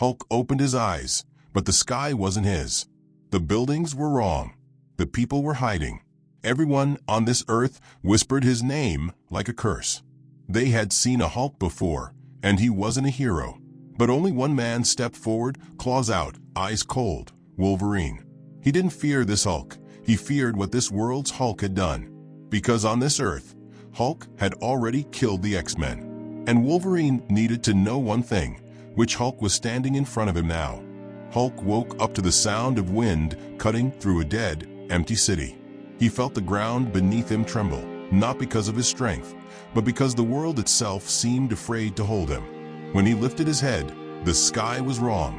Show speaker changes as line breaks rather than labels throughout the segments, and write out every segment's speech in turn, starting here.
Hulk opened his eyes, but the sky wasn't his. The buildings were wrong. The people were hiding. Everyone on this earth whispered his name like a curse. They had seen a Hulk before, and he wasn't a hero. But only one man stepped forward, claws out, eyes cold: Wolverine. He didn't fear this Hulk. He feared what this world's Hulk had done. Because on this earth, Hulk had already killed the X-Men. And Wolverine needed to know one thing: which Hulk was standing in front of him now. Hulk woke up to the sound of wind cutting through a dead, empty city. He felt the ground beneath him tremble, not because of his strength, but because the world itself seemed afraid to hold him. When he lifted his head, the sky was wrong.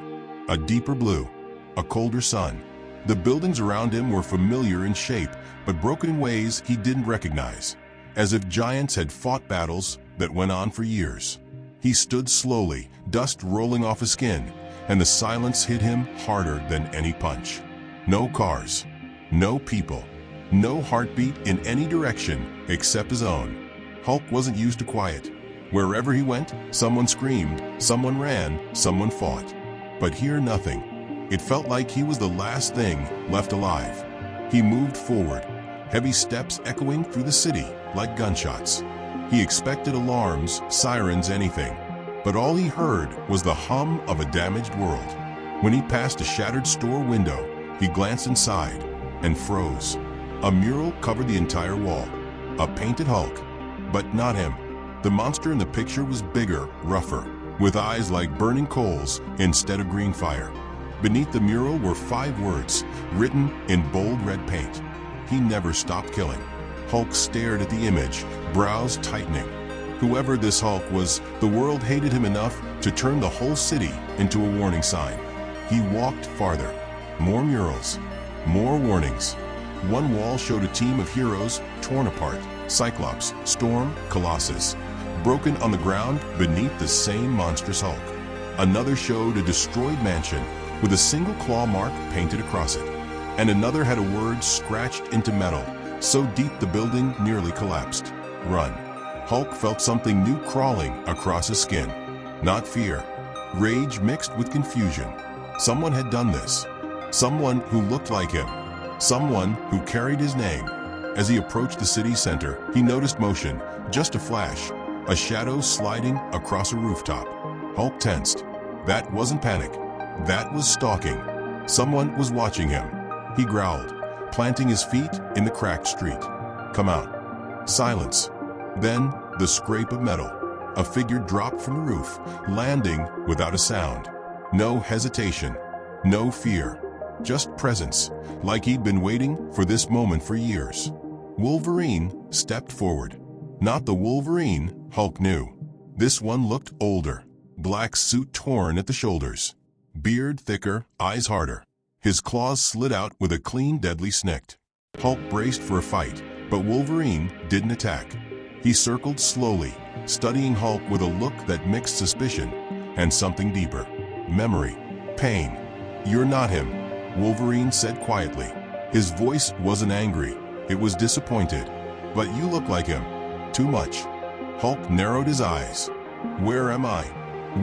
A deeper blue, a colder sun. The buildings around him were familiar in shape, but broken in ways he didn't recognize, as if giants had fought battles that went on for years. He stood slowly, dust rolling off his skin, and the silence hit him harder than any punch. No cars, no people, no heartbeat in any direction except his own. Hulk wasn't used to quiet. Wherever he went, someone screamed, someone ran, someone fought. But here, nothing. It felt like he was the last thing left alive. He moved forward, heavy steps echoing through the city like gunshots. He expected alarms, sirens, anything. But all he heard was the hum of a damaged world. When he passed a shattered store window, he glanced inside and froze. A mural covered the entire wall. A painted Hulk. But not him. The monster in the picture was bigger, rougher, with eyes like burning coals instead of green fire. Beneath the mural were 5 words, written in bold red paint: "He never stopped killing." Hulk stared at the image, brows tightening. Whoever this Hulk was, the world hated him enough to turn the whole city into a warning sign. He walked farther. More murals, more warnings. One wall showed a team of heroes torn apart: Cyclops, Storm, Colossus, broken on the ground beneath the same monstrous Hulk. Another showed a destroyed mansion with a single claw mark painted across it. And another had a word scratched into metal, so deep the building nearly collapsed: "Run." Hulk felt something new crawling across his skin. Not fear, rage mixed with confusion. Someone had done this. Someone who looked like him. Someone who carried his name. As he approached the city center, he noticed motion, just a flash, a shadow sliding across a rooftop. Hulk tensed. That wasn't panic. That was stalking. Someone was watching him. He growled, planting his feet in the cracked street. "Come out." Silence. Then, the scrape of metal. A figure dropped from the roof, landing without a sound. No hesitation. No fear. Just presence, like he'd been waiting for this moment for years. Wolverine stepped forward. Not the Wolverine Hulk knew. This one looked older. Black suit torn at the shoulders. Beard thicker, eyes harder. His claws slid out with a clean, deadly snick. Hulk braced for a fight, but Wolverine didn't attack. He circled slowly, studying Hulk with a look that mixed suspicion and something deeper. Memory. Pain. "You're not him," Wolverine said quietly. His voice wasn't angry. It was disappointed. "But you look like him. Too much." Hulk narrowed his eyes. "Where am I?"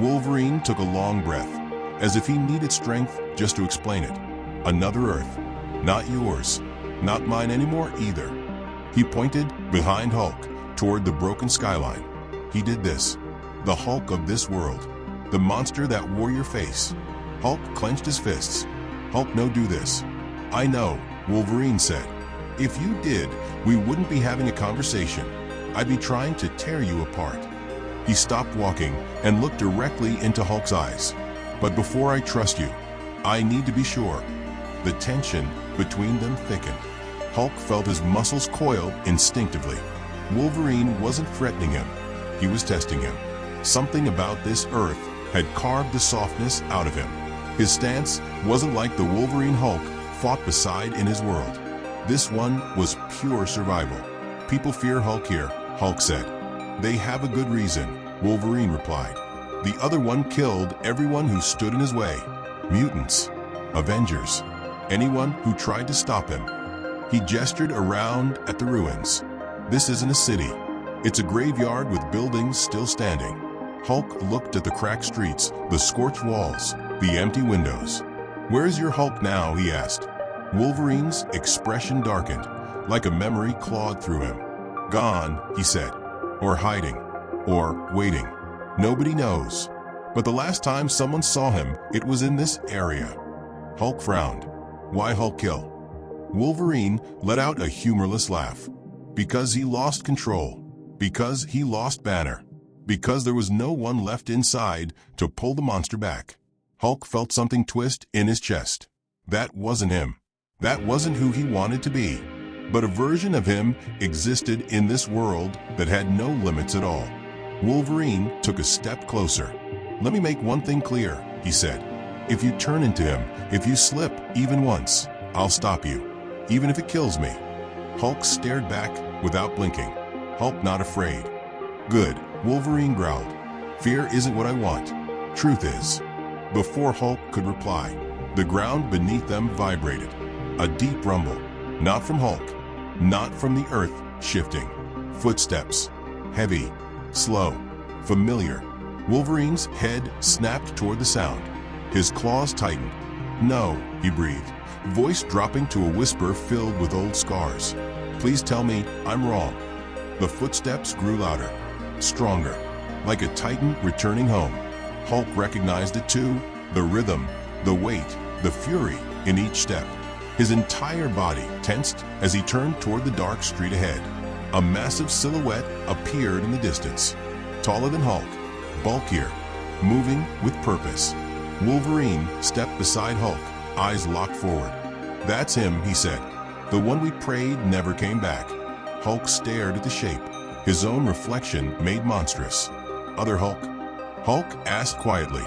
Wolverine took a long breath, as if he needed strength just to explain it. "Another Earth. Not yours. Not mine anymore either." He pointed behind Hulk, toward the broken skyline. He did this. The Hulk of this world. The monster that wore your face. Hulk clenched his fists. "Hulk, no, do this." "I know," Wolverine said. "If you did, we wouldn't be having a conversation. I'd be trying to tear you apart." He stopped walking and looked directly into Hulk's eyes. "But before I trust you, I need to be sure." The tension between them thickened. Hulk felt his muscles coil instinctively. Wolverine wasn't threatening him. He was testing him. Something about this Earth had carved the softness out of him. His stance wasn't like the Wolverine Hulk fought beside in his world. This one was pure survival. "People fear Hulk here," Hulk said. "They have a good reason," Wolverine replied. "The other one killed everyone who stood in his way. Mutants, Avengers, anyone who tried to stop him." He gestured around at the ruins. "This isn't a city. It's a graveyard with buildings still standing." Hulk looked at the cracked streets, the scorched walls, the empty windows. "Where's your Hulk now?" he asked. Wolverine's expression darkened, like a memory clawed through him. "Gone," he said. "Or hiding. Or waiting. Nobody knows. But the last time someone saw him, it was in this area." Hulk frowned. "Why Hulk kill?" Wolverine let out a humorless laugh. "Because he lost control. Because he lost Banner. Because there was no one left inside to pull the monster back." Hulk felt something twist in his chest. That wasn't him. That wasn't who he wanted to be. But a version of him existed in this world that had no limits at all. Wolverine took a step closer. "Let me make one thing clear," he said. "If you turn into him, if you slip even once, I'll stop you, even if it kills me." Hulk stared back without blinking. Hulk not afraid. "Good," Wolverine growled. "Fear isn't what I want. Truth is." Before Hulk could reply, the ground beneath them vibrated. A deep rumble. Not from Hulk. Not from the earth shifting. Footsteps. Heavy. Slow. Familiar. Wolverine's head snapped toward the sound. His claws tightened. "No," he breathed, voice dropping to a whisper filled with old scars. "Please tell me I'm wrong." The footsteps grew louder. Stronger. Like a titan returning home. Hulk recognized it too. The rhythm, the weight, the fury in each step. His entire body tensed as he turned toward the dark street ahead. A massive silhouette appeared in the distance. Taller than Hulk, bulkier, moving with purpose. Wolverine stepped beside Hulk, eyes locked forward. "That's him," he said. "The one we prayed never came back." Hulk stared at the shape. His own reflection made monstrous. "Other Hulk?" Hulk asked quietly.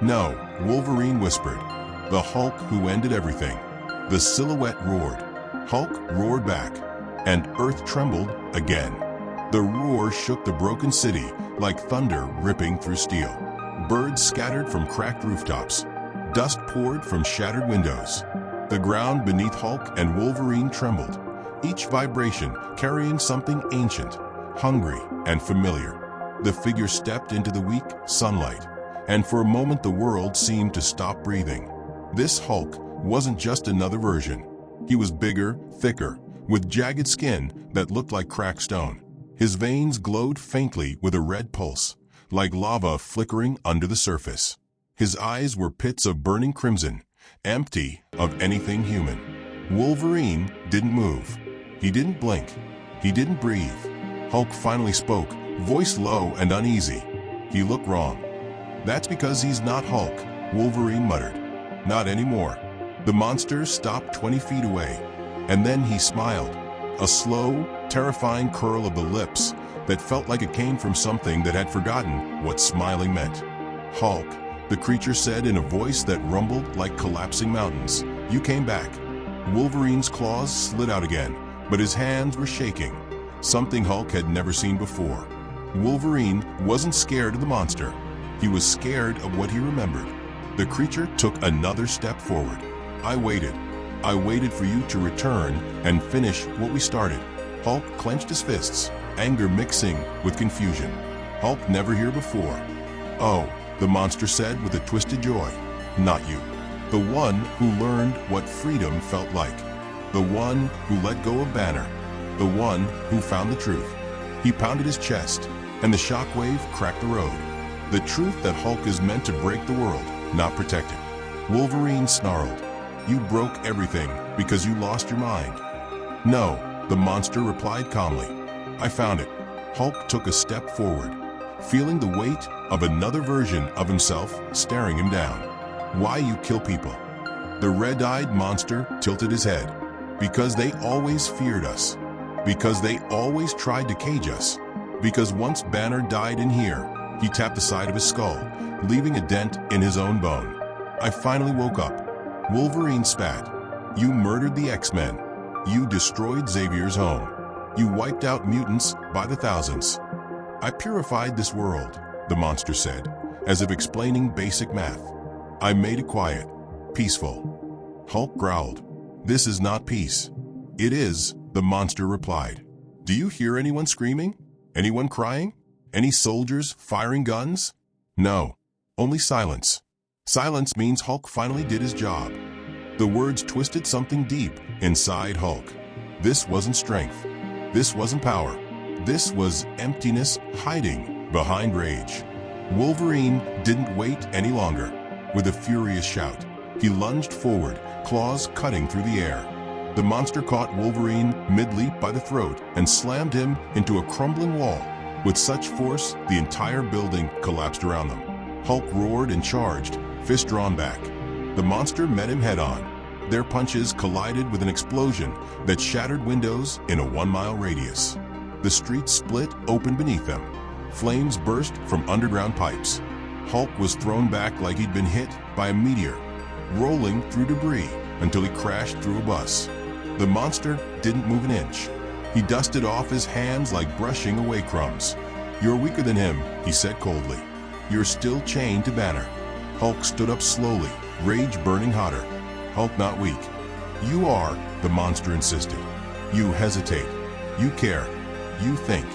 "No," Wolverine whispered. "The Hulk who ended everything." The silhouette roared. Hulk roared back, and Earth trembled again. The roar shook the broken city like thunder ripping through steel. Birds scattered from cracked rooftops. Dust poured from shattered windows. The ground beneath Hulk and Wolverine trembled, each vibration carrying something ancient, hungry, and familiar. The figure stepped into the weak sunlight, and for a moment the world seemed to stop breathing. This Hulk wasn't just another version. He was bigger, thicker, with jagged skin that looked like cracked stone. His veins glowed faintly with a red pulse, like lava flickering under the surface. His eyes were pits of burning crimson, empty of anything human. Wolverine didn't move. He didn't blink. He didn't breathe. Hulk finally spoke, voice low and uneasy. "He looked wrong." "That's because he's not Hulk," Wolverine muttered. "Not anymore." The monster stopped 20 feet away, and then he smiled. A slow, terrifying curl of the lips that felt like it came from something that had forgotten what smiling meant. "Hulk," the creature said in a voice that rumbled like collapsing mountains, "you came back." Wolverine's claws slid out again, but his hands were shaking, something Hulk had never seen before. Wolverine wasn't scared of the monster. He was scared of what he remembered. The creature took another step forward. "I waited. I waited for you to return and finish what we started." Hulk clenched his fists, anger mixing with confusion. "Hulk never here before." "Oh," the monster said with a twisted joy. "Not you. The one who learned what freedom felt like. The one who let go of Banner. The one who found the truth." He pounded his chest, and the shockwave cracked the road. The truth that Hulk is meant to break the world, not protect it. Wolverine snarled. "You broke everything because you lost your mind." "No," the monster replied calmly. "I found it." Hulk took a step forward, feeling the weight of another version of himself staring him down. "Why you kill people?" The red-eyed monster tilted his head. "Because they always feared us. Because they always tried to cage us. Because once Banner died in here," he tapped the side of his skull, leaving a dent in his own bone. "I finally woke up." Wolverine spat. "You murdered the X-Men. You destroyed Xavier's home. You wiped out mutants by the thousands." "I purified this world," the monster said, as if explaining basic math. "I made it quiet, peaceful." Hulk growled. "This is not peace." "It is," the monster replied. "Do you hear anyone screaming? Anyone crying? Any soldiers firing guns?" "No. Only silence." Silence means Hulk finally did his job. The words twisted something deep inside Hulk. This wasn't strength. This wasn't power. This was emptiness hiding behind rage. Wolverine didn't wait any longer. With a furious shout, he lunged forward, claws cutting through the air. The monster caught Wolverine mid-leap by the throat and slammed him into a crumbling wall. With such force, the entire building collapsed around them. Hulk roared and charged, fist drawn back. The monster met him head-on. Their punches collided with an explosion that shattered windows in a 1-mile radius. The streets split open beneath them. Flames burst from underground pipes. Hulk was thrown back like he'd been hit by a meteor, rolling through debris until he crashed through a bus. The monster didn't move an inch. He dusted off his hands like brushing away crumbs. "You're weaker than him," he said coldly. "You're still chained to Banner." Hulk stood up slowly, rage burning hotter. "Hulk not weak." "You are," the monster insisted. "You hesitate. You care. You think."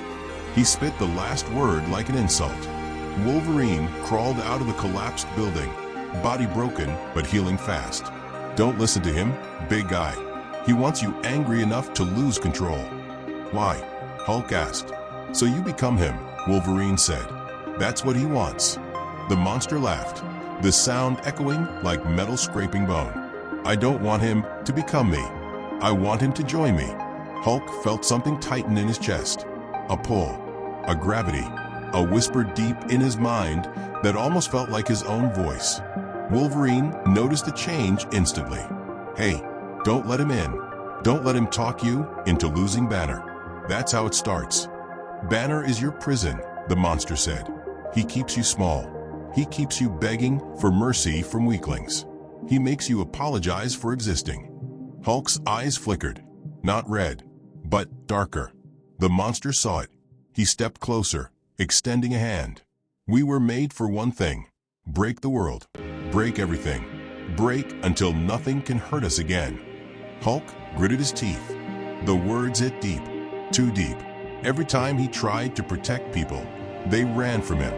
He spit the last word like an insult. Wolverine crawled out of the collapsed building, body broken but healing fast. "Don't listen to him, big guy. He wants you angry enough to lose control." "Why?" Hulk asked. "So you become him," Wolverine said. "That's what he wants." The monster laughed, the sound echoing like metal scraping bone. "I don't want him to become me. I want him to join me." Hulk felt something tighten in his chest. A pull, a gravity, a whisper deep in his mind that almost felt like his own voice. Wolverine noticed the change instantly. "Hey, don't let him in. Don't let him talk you into losing Banner. That's how it starts. Banner is your prison," the monster said. "He keeps you small. He keeps you begging for mercy from weaklings. He makes you apologize for existing." Hulk's eyes flickered, not red, but darker. The monster saw it. He stepped closer, extending a hand. "We were made for one thing. Break the world. Break everything. Break until nothing can hurt us again." Hulk gritted his teeth. The words hit deep, too deep. Every time he tried to protect people, they ran from him.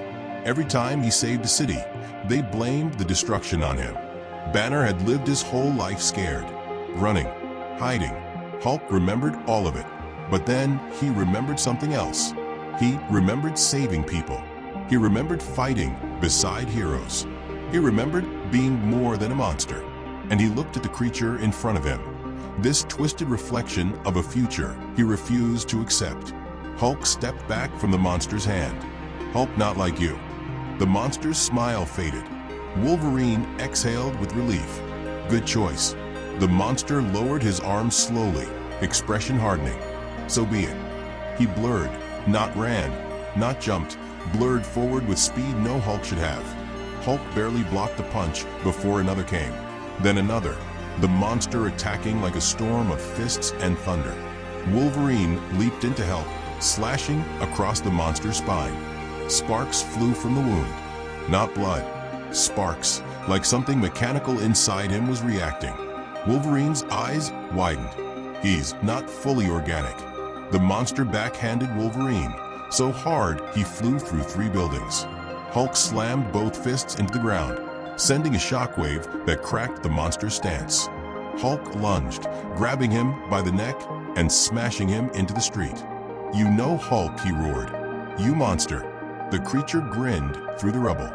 Every time he saved a city, they blamed the destruction on him. Banner had lived his whole life scared, running, hiding. Hulk remembered all of it. But then he remembered something else. He remembered saving people. He remembered fighting beside heroes. He remembered being more than a monster. And he looked at the creature in front of him. This twisted reflection of a future he refused to accept. Hulk stepped back from the monster's hand. "Hulk not like you." The monster's smile faded. Wolverine exhaled with relief. "Good choice." The monster lowered his arms slowly, expression hardening. "So be it." He blurred, not ran, not jumped, blurred forward with speed no Hulk should have. Hulk barely blocked a punch before another came. Then another, the monster attacking like a storm of fists and thunder. Wolverine leaped in to help, slashing across the monster's spine. Sparks flew from the wound. Not blood. Sparks, like something mechanical inside him was reacting. Wolverine's eyes widened. He's not fully organic. The monster backhanded Wolverine, so hard he flew through 3 buildings. Hulk slammed both fists into the ground, sending a shockwave that cracked the monster's stance. Hulk lunged, grabbing him by the neck and smashing him into the street. "You know Hulk," he roared. "You monster." The creature grinned through the rubble.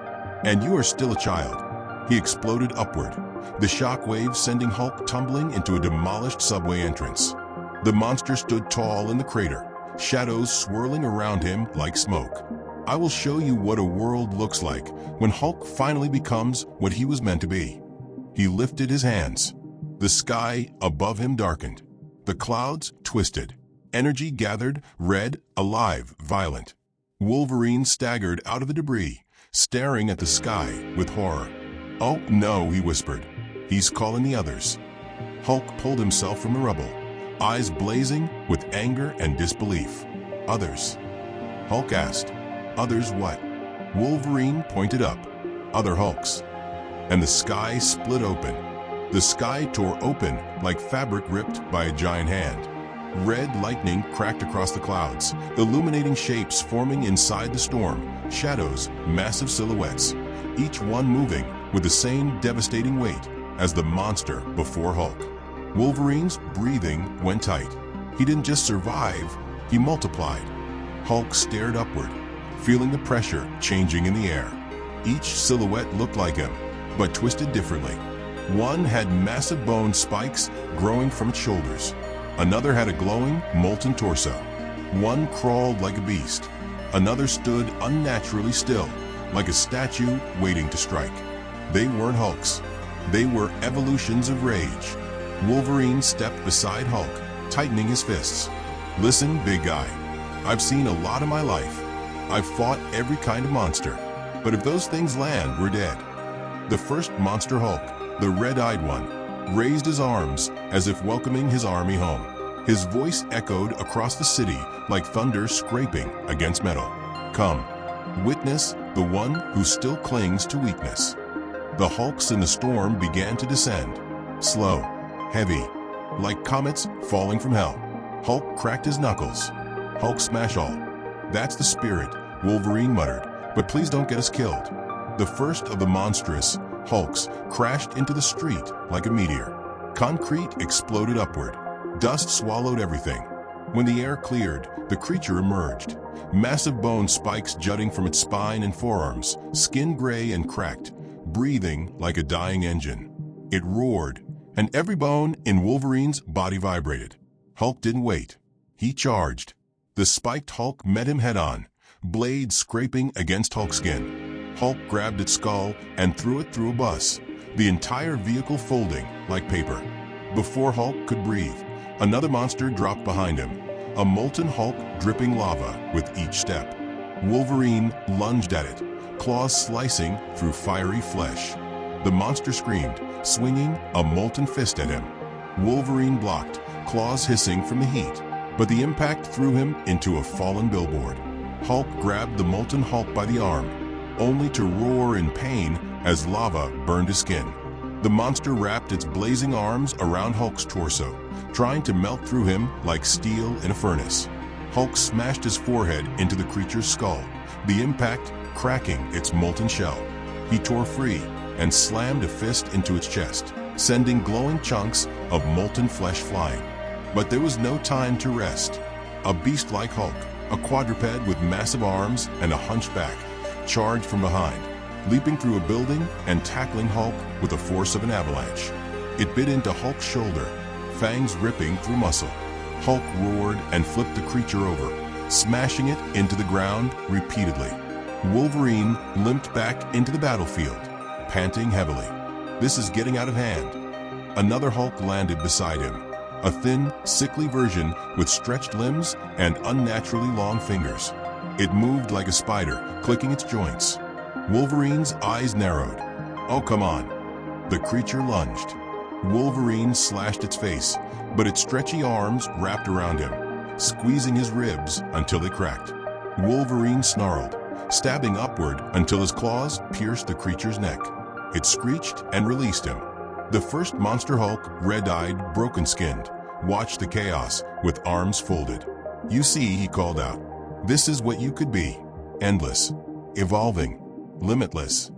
"And you are still a child." He exploded upward, the shockwave sending Hulk tumbling into a demolished subway entrance. The monster stood tall in the crater, shadows swirling around him like smoke. "I will show you what a world looks like when Hulk finally becomes what he was meant to be." He lifted his hands. The sky above him darkened. The clouds twisted. Energy gathered, red, alive, violent. Wolverine staggered out of the debris, staring at the sky with horror. "Oh no," he whispered. "He's calling the others." Hulk pulled himself from the rubble, eyes blazing with anger and disbelief. "Others?" Hulk asked. "Others what?" Wolverine pointed up. "Other Hulks." And the sky split open. The sky tore open like fabric ripped by a giant hand. Red lightning cracked across the clouds, illuminating shapes forming inside the storm, shadows, massive silhouettes, each one moving with the same devastating weight as the monster before Hulk. Wolverine's breathing went tight. He didn't just survive, he multiplied. Hulk stared upward, feeling the pressure changing in the air. Each silhouette looked like him, but twisted differently. One had massive bone spikes growing from its shoulders. Another had a glowing, molten torso. One crawled like a beast. Another stood unnaturally still, like a statue waiting to strike. They weren't Hulks. They were evolutions of rage. Wolverine stepped beside Hulk, tightening his fists. Listen, big guy. I've seen a lot of my life. I've fought every kind of monster. But if those things land, we're dead. The first monster Hulk, the red-eyed one, raised his arms as if welcoming his army home. His voice echoed across the city like thunder scraping against metal. Come, witness the one who still clings to weakness. The Hulks in the storm began to descend, slow, heavy, like comets falling from hell. Hulk cracked his knuckles. Hulk smash all. That's the spirit, Wolverine muttered, but please don't get us killed. The first of the monstrous Hulks crashed into the street like a meteor. Concrete exploded upward. Dust swallowed everything. When the air cleared, the creature emerged. Massive bone spikes jutting from its spine and forearms, skin gray and cracked, breathing like a dying engine. It roared, and every bone in Wolverine's body vibrated. Hulk didn't wait. He charged. The spiked Hulk met him head-on, blades scraping against Hulk's skin. Hulk grabbed its skull and threw it through a bus, the entire vehicle folding like paper. Before Hulk could breathe, another monster dropped behind him, a molten Hulk dripping lava with each step. Wolverine lunged at it, claws slicing through fiery flesh. The monster screamed, swinging a molten fist at him. Wolverine blocked, claws hissing from the heat, but the impact threw him into a fallen billboard. Hulk grabbed the molten Hulk by the arm, only to roar in pain as lava burned his skin. The monster wrapped its blazing arms around Hulk's torso, trying to melt through him like steel in a furnace. Hulk smashed his forehead into the creature's skull, the impact cracking its molten shell. He tore free and slammed a fist into its chest, sending glowing chunks of molten flesh flying. But there was no time to rest. A beast like Hulk, a quadruped with massive arms and a hunchback, charged from behind, leaping through a building and tackling Hulk with the force of an avalanche. It bit into Hulk's shoulder, fangs ripping through muscle. Hulk roared and flipped the creature over, smashing it into the ground repeatedly. Wolverine limped back into the battlefield, panting heavily. This is getting out of hand. Another Hulk landed beside him, a thin, sickly version with stretched limbs and unnaturally long fingers. It moved like a spider, clicking its joints. Wolverine's eyes narrowed. Oh, come on. The creature lunged. Wolverine slashed its face, but its stretchy arms wrapped around him, squeezing his ribs until they cracked. Wolverine snarled, stabbing upward until his claws pierced the creature's neck. It screeched and released him. The first monster Hulk, red-eyed, broken-skinned, watched the chaos with arms folded. You see, he called out, this is what you could be. Endless, evolving, limitless.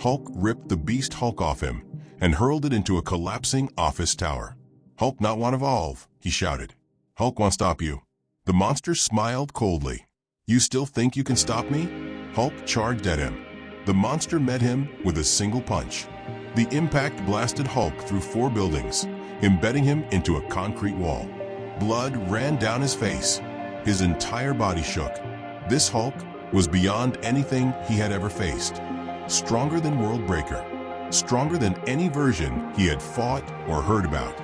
Hulk ripped the beast Hulk off him and hurled it into a collapsing office tower. Hulk not want to evolve, he shouted. Hulk won't stop you. The monster smiled coldly. You still think you can stop me? Hulk charged at him. The monster met him with a single punch. The impact blasted Hulk through 4 buildings, embedding him into a concrete wall. Blood ran down his face. His entire body shook. This Hulk was beyond anything he had ever faced. Stronger than World Breaker. Stronger than any version he had fought or heard about.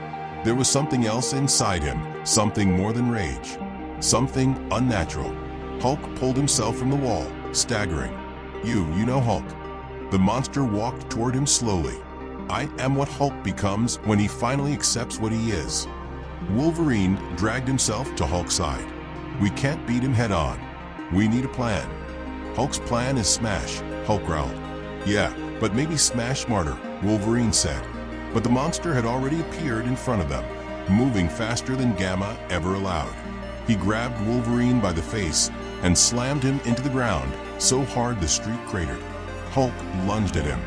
There was something else inside him, something more than rage. Something unnatural. Hulk pulled himself from the wall, staggering. You know Hulk. The monster walked toward him slowly. I am what Hulk becomes when he finally accepts what he is. Wolverine dragged himself to Hulk's side. We can't beat him head on. We need a plan. Hulk's plan is smash, Hulk growled. Yeah, but maybe smash smarter, Wolverine said. But the monster had already appeared in front of them, moving faster than Gamma ever allowed. He grabbed Wolverine by the face and slammed him into the ground so hard the street cratered. Hulk lunged at him,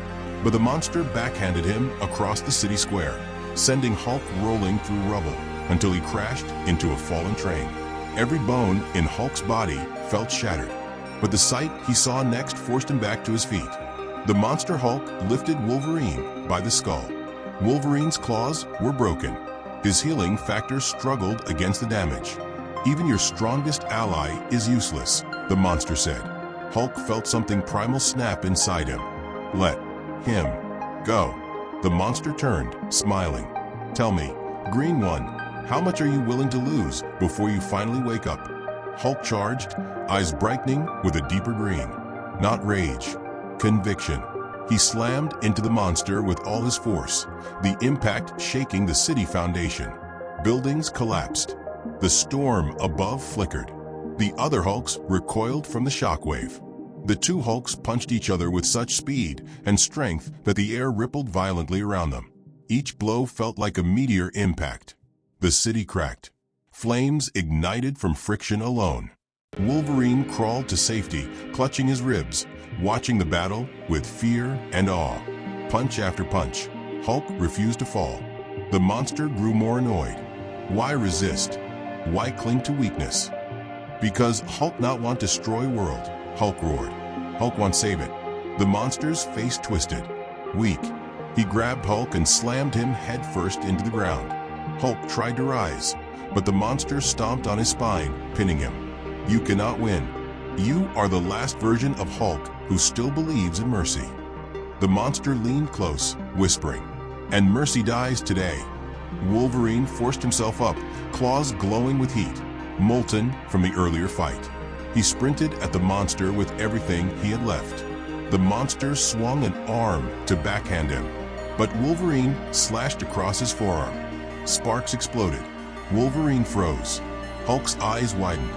but the monster backhanded him across the city square, sending Hulk rolling through rubble until he crashed into a fallen train. Every bone in Hulk's body felt shattered, but the sight he saw next forced him back to his feet. The monster Hulk lifted Wolverine by the skull. Wolverine's claws were broken. His healing factor struggled against the damage. "Even your strongest ally is useless," the monster said. Hulk felt something primal snap inside him. "Let him go." The monster turned, smiling. "Tell me, Green One, how much are you willing to lose before you finally wake up?" Hulk charged, eyes brightening with a deeper green. Not rage, conviction. He slammed into the monster with all his force, the impact shaking the city foundation. Buildings collapsed. The storm above flickered. The other Hulks recoiled from the shockwave. The two Hulks punched each other with such speed and strength that the air rippled violently around them. Each blow felt like a meteor impact. The city cracked. Flames ignited from friction alone. Wolverine crawled to safety, clutching his ribs, watching the battle with fear and awe. Punch after punch, Hulk refused to fall. The monster grew more annoyed. Why resist? Why cling to weakness? Because Hulk not want to destroy world, Hulk roared. Hulk want save it. The monster's face twisted. Weak. He grabbed Hulk and slammed him headfirst into the ground. Hulk tried to rise, but the monster stomped on his spine, pinning him. "You cannot win. You are the last version of Hulk who still believes in mercy." The monster leaned close, whispering, "And mercy dies today." Wolverine forced himself up, claws glowing with heat, molten from the earlier fight. He sprinted at the monster with everything he had left. The monster swung an arm to backhand him, but Wolverine slashed across his forearm. Sparks exploded. Wolverine froze. Hulk's eyes widened.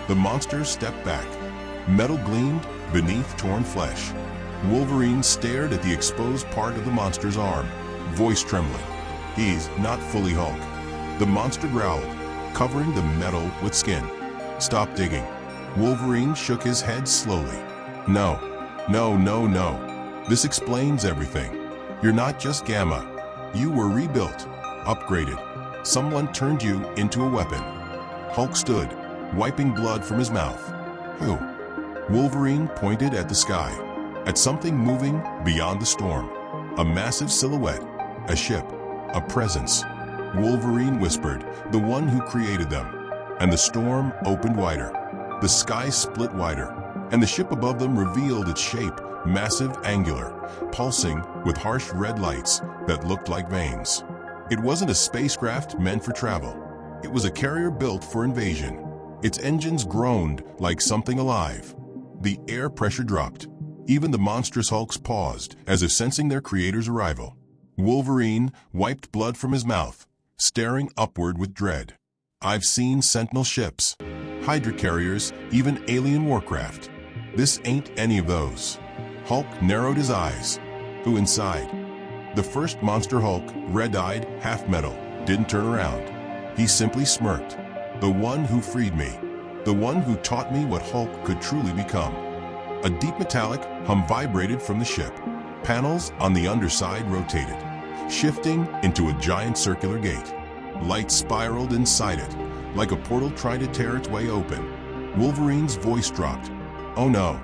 The monster stepped back. Metal gleamed beneath torn flesh. Wolverine stared at the exposed part of the monster's arm, voice trembling. "He's not fully Hulk." The monster growled, covering the metal with skin. "Stop digging." Wolverine shook his head slowly. No. This explains everything. You're not just Gamma. You were rebuilt, upgraded. Someone turned you into a weapon." Hulk stood, wiping blood from his mouth. "Who?" Wolverine pointed at the sky, at something moving beyond the storm. A massive silhouette, a ship, a presence. Wolverine whispered, "The one who created them." And the storm opened wider. The sky split wider, and the ship above them revealed its shape, massive, angular, pulsing with harsh red lights that looked like veins. It wasn't a spacecraft meant for travel. It was a carrier built for invasion. Its engines groaned like something alive. The air pressure dropped. Even the monstrous Hulks paused, as if sensing their creator's arrival. Wolverine wiped blood from his mouth, staring upward with dread. "I've seen Sentinel ships, Hydra carriers, even alien warcraft. This ain't any of those." Hulk narrowed his eyes. "Who inside?" The first monster Hulk, red-eyed, half-metal, didn't turn around. He simply smirked. "The one who freed me. The one who taught me what Hulk could truly become." A deep metallic hum vibrated from the ship. Panels on the underside rotated, shifting into a giant circular gate. Light spiraled inside it, like a portal trying to tear its way open. Wolverine's voice dropped. "Oh no,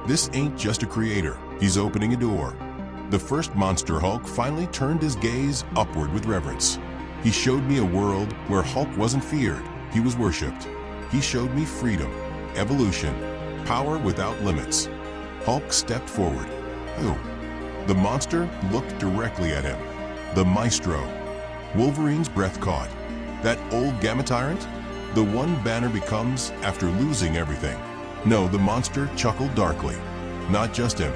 this ain't just a creator. He's opening a door." The first monster Hulk finally turned his gaze upward with reverence. "He showed me a world where Hulk wasn't feared, he was worshipped. He showed me freedom, evolution, power without limits." Hulk stepped forward. "Who?" The monster looked directly at him. "The Maestro." Wolverine's breath caught. "That old Gamma tyrant? The one Banner becomes after losing everything." No, the monster chuckled darkly. "Not just him.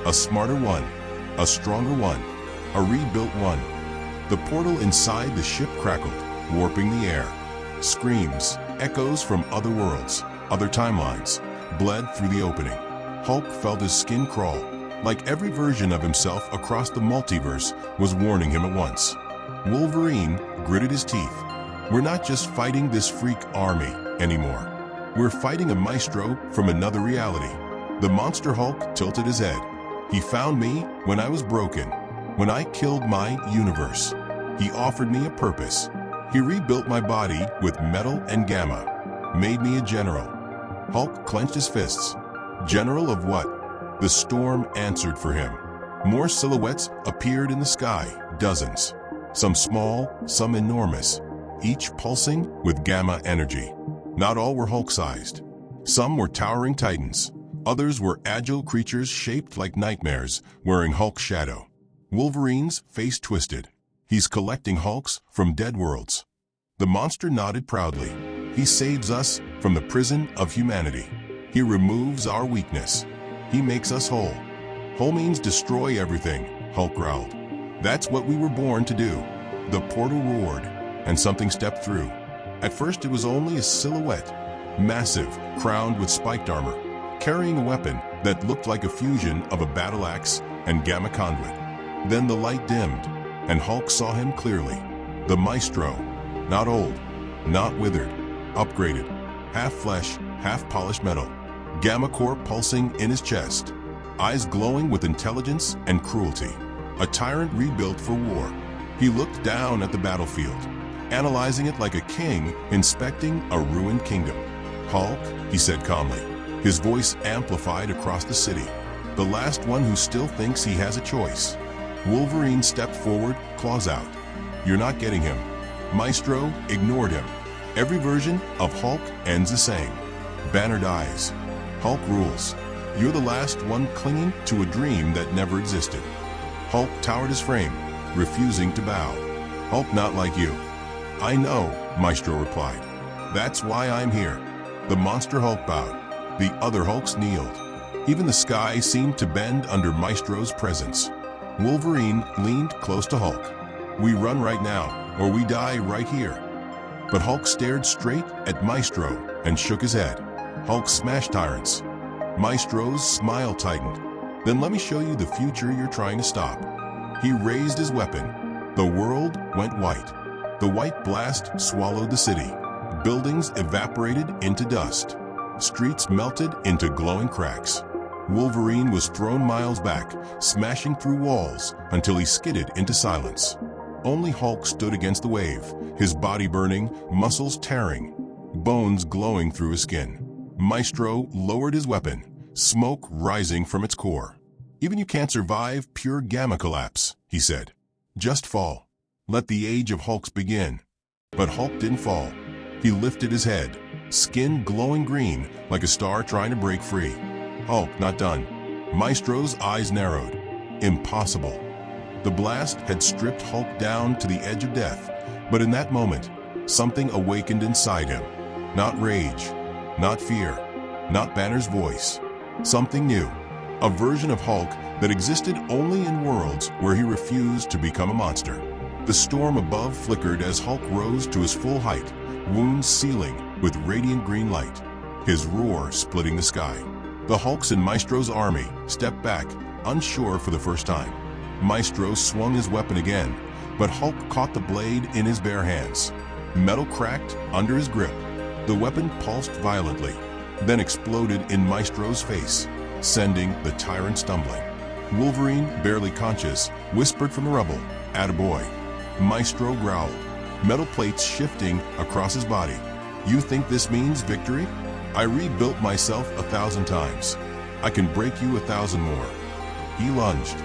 A smarter one. A stronger one. A rebuilt one." The portal inside the ship crackled, warping the air. Screams, echoes from other worlds, other timelines, bled through the opening. Hulk felt his skin crawl, like every version of himself across the multiverse was warning him at once. Wolverine gritted his teeth. "We're not just fighting this freak army anymore. We're fighting a maestro from another reality." The monster Hulk tilted his head. He found me when I was broken, when I killed my universe. He offered me a purpose. He rebuilt my body with metal and gamma, made me a general. Hulk clenched his fists. General of what? The storm answered for him. More silhouettes appeared in the sky, dozens. Some small, some enormous, each pulsing with gamma energy. Not all were Hulk-sized. Some were towering titans. Others were agile creatures shaped like nightmares, wearing Hulk's shadow. Wolverine's face twisted. He's collecting Hulks from dead worlds. The monster nodded proudly. He saves us from the prison of humanity. He removes our weakness. He makes us whole. Whole means destroy everything, Hulk growled. That's what we were born to do. The portal roared, and something stepped through. At first it was only a silhouette, massive, crowned with spiked armor, carrying a weapon that looked like a fusion of a battle axe and gamma conduit. Then the light dimmed, and Hulk saw him clearly. The Maestro, not old, not withered, upgraded, half flesh, half polished metal, gamma core pulsing in his chest, eyes glowing with intelligence and cruelty. A tyrant rebuilt for war. He looked down at the battlefield, analyzing it like a king inspecting a ruined kingdom. Hulk, he said calmly, his voice amplified across the city. The last one who still thinks he has a choice. Wolverine stepped forward, claws out. You're not getting him. Maestro ignored him. Every version of Hulk ends the same. Banner dies. Hulk rules. You're the last one clinging to a dream that never existed. Hulk towered his frame, refusing to bow. Hulk not like you. I know, Maestro replied. That's why I'm here. The monster Hulk bowed. The other Hulks kneeled. Even the sky seemed to bend under Maestro's presence. Wolverine leaned close to Hulk. We run right now, or we die right here. But Hulk stared straight at Maestro and shook his head. Hulk smashed tyrants. Maestro's smile tightened. Then let me show you the future you're trying to stop. He raised his weapon. The world went white. The white blast swallowed the city. Buildings evaporated into dust. Streets melted into glowing cracks. Wolverine was thrown miles back, smashing through walls until he skidded into silence. Only Hulk stood against the wave, his body burning, muscles tearing, bones glowing through his skin. Maestro lowered his weapon, smoke rising from its core. Even you can't survive pure gamma collapse, he said. Just fall. Let the age of Hulks begin. But Hulk didn't fall. He lifted his head, skin glowing green like a star trying to break free. Hulk not done. Maestro's eyes narrowed. Impossible. The blast had stripped Hulk down to the edge of death, but in that moment, something awakened inside him. Not rage, not fear, not Banner's voice. Something new. A version of Hulk that existed only in worlds where he refused to become a monster. The storm above flickered as Hulk rose to his full height, wounds sealing with radiant green light, his roar splitting the sky. The Hulks in Maestro's army stepped back, unsure for the first time. Maestro swung his weapon again, but Hulk caught the blade in his bare hands. Metal cracked under his grip. The weapon pulsed violently, then exploded in Maestro's face, sending the tyrant stumbling. Wolverine, barely conscious, whispered from the rubble, "Attaboy." Maestro growled, metal plates shifting across his body. You think this means victory? I rebuilt myself 1,000 times. I can break you 1,000 more. He lunged.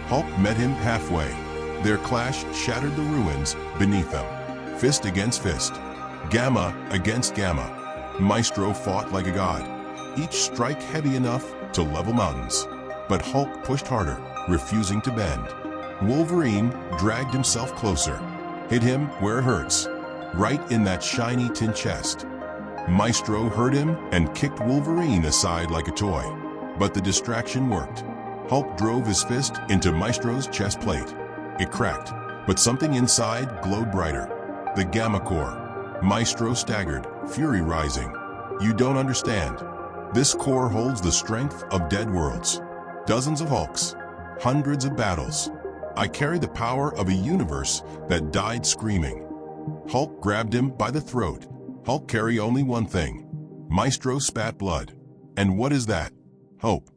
Hulk met him halfway. Their clash shattered the ruins beneath them. Fist against fist. Gamma against gamma. Maestro fought like a god, each strike heavy enough to level mountains. But Hulk pushed harder, refusing to bend. Wolverine dragged himself closer, hit him where it hurts, right in that shiny tin chest. Maestro heard him and kicked Wolverine aside like a toy. But the distraction worked. Hulk drove his fist into Maestro's chest plate. It cracked, but something inside glowed brighter. The gamma core. Maestro staggered, fury rising. You don't understand. This core holds the strength of dead worlds. Dozens of Hulks. Hundreds of battles. I carry the power of a universe that died screaming. Hulk grabbed him by the throat. Hulk carry only one thing. Maestro spat blood. And what is that? Hope.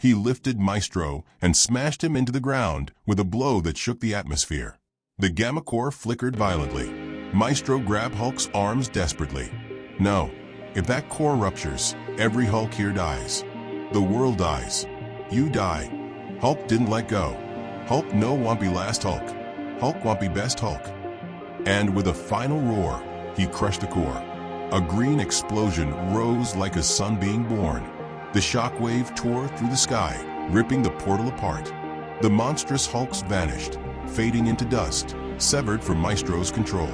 He lifted Maestro and smashed him into the ground with a blow that shook the atmosphere. The gamma core flickered violently. Maestro grabbed Hulk's arms desperately. No, if that core ruptures, every Hulk here dies. The world dies. You die. Hulk didn't let go. Hulk no want be last Hulk. Hulk want be best Hulk. And with a final roar, he crushed the core. A green explosion rose like a sun being born. The shockwave tore through the sky, ripping the portal apart. The monstrous Hulks vanished, fading into dust, severed from Maestro's control.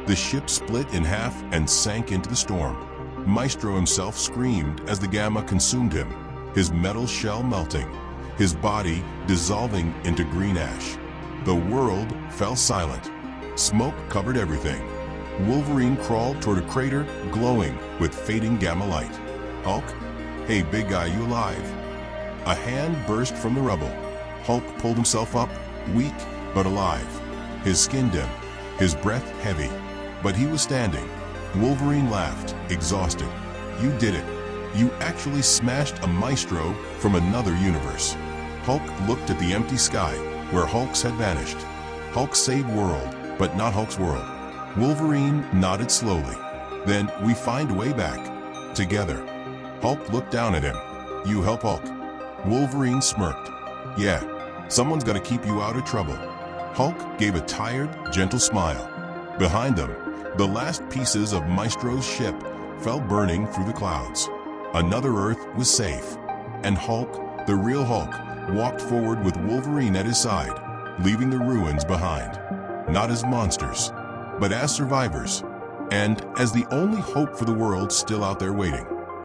The ship split in half and sank into the storm. Maestro himself screamed as the gamma consumed him, his metal shell melting, his body dissolving into green ash. The world fell silent. Smoke covered everything. Wolverine crawled toward a crater glowing with fading gamma light. Hulk? Hey, big guy, you alive? A hand burst from the rubble. Hulk pulled himself up, weak but alive. His skin dim, his breath heavy. But he was standing. Wolverine laughed, exhausted. You did it. You actually smashed a Maestro from another universe. Hulk looked at the empty sky, where Hulks had vanished. Hulk saved world, but not Hulk's world. Wolverine nodded slowly. Then we find a way back. Together. Hulk looked down at him. You help Hulk. Wolverine smirked. Yeah, someone's got to keep you out of trouble. Hulk gave a tired, gentle smile. Behind them, the last pieces of Maestro's ship fell burning through the clouds. Another Earth was safe. And Hulk, the real Hulk, walked forward with Wolverine at his side, leaving the ruins behind. Not as monsters, but as survivors, and as the only hope for the world still out there waiting.